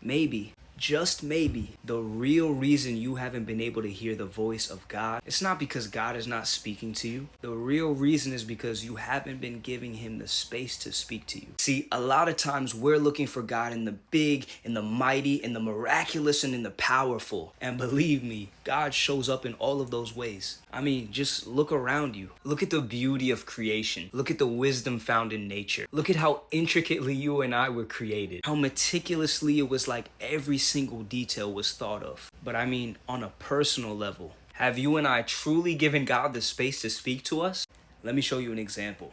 maybe, just maybe, the real reason you haven't been able to hear the voice of God, it's not because God is not speaking to you. The real reason is because you haven't been giving him the space to speak to you. See, a lot of times we're looking for God in the big, in the mighty, in the miraculous, and in the powerful. And believe me, God shows up in all of those ways. I mean, just look around you. Look at the beauty of creation. Look at the wisdom found in nature. Look at how intricately you and I were created. How meticulously it was like every single detail was thought of. But I mean, on a personal level, have you and I truly given God the space to speak to us? Let me show you an example.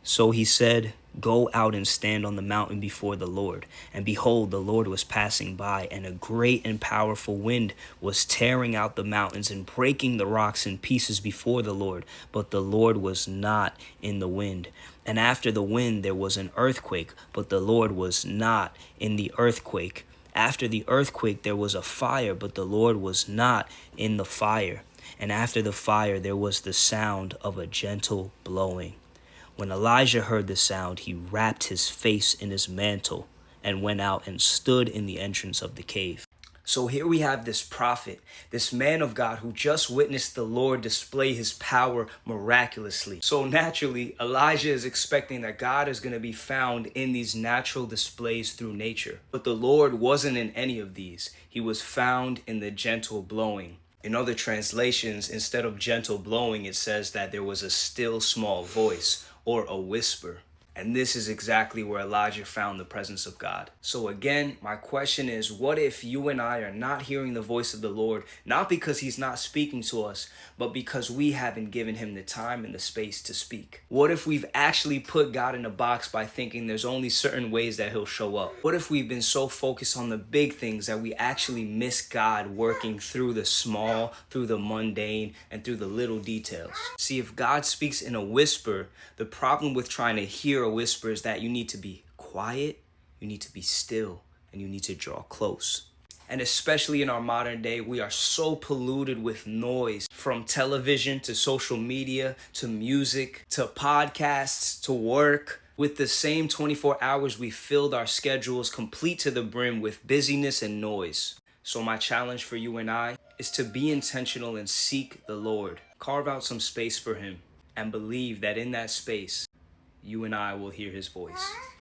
So he said, "Go out and stand on the mountain before the Lord." And behold, the Lord was passing by, and a great and powerful wind was tearing out the mountains and breaking the rocks in pieces before the Lord. But the Lord was not in the wind. And after the wind there was an earthquake, but the Lord was not in the earthquake. After the earthquake there was a fire, but the Lord was not in the fire. And after the fire there was the sound of a gentle blowing. When Elijah heard the sound, he wrapped his face in his mantle and went out and stood in the entrance of the cave. So here we have this prophet, this man of God who just witnessed the Lord display his power miraculously. So naturally, Elijah is expecting that God is going to be found in these natural displays through nature. But the Lord wasn't in any of these. He was found in the gentle blowing. In other translations, instead of gentle blowing, it says that there was a still small voice, or a whisper. And this is exactly where Elijah found the presence of God. So again, my question is, what if you and I are not hearing the voice of the Lord, not because he's not speaking to us, but because we haven't given him the time and the space to speak? What if we've actually put God in a box by thinking there's only certain ways that he'll show up? What if we've been so focused on the big things that we actually miss God working through the small, through the mundane, and through the little details? See, if God speaks in a whisper, the problem with trying to hear a whisper is that you need to be quiet, you need to be still, and you need to draw close. And especially in our modern day, we are so polluted with noise, from television to social media to music to podcasts to work. With the same 24 hours, we filled our schedules complete to the brim with busyness and noise. So my challenge for you and I is to be intentional and seek the Lord. Carve out some space for him and believe that in that space, you and I will hear his voice.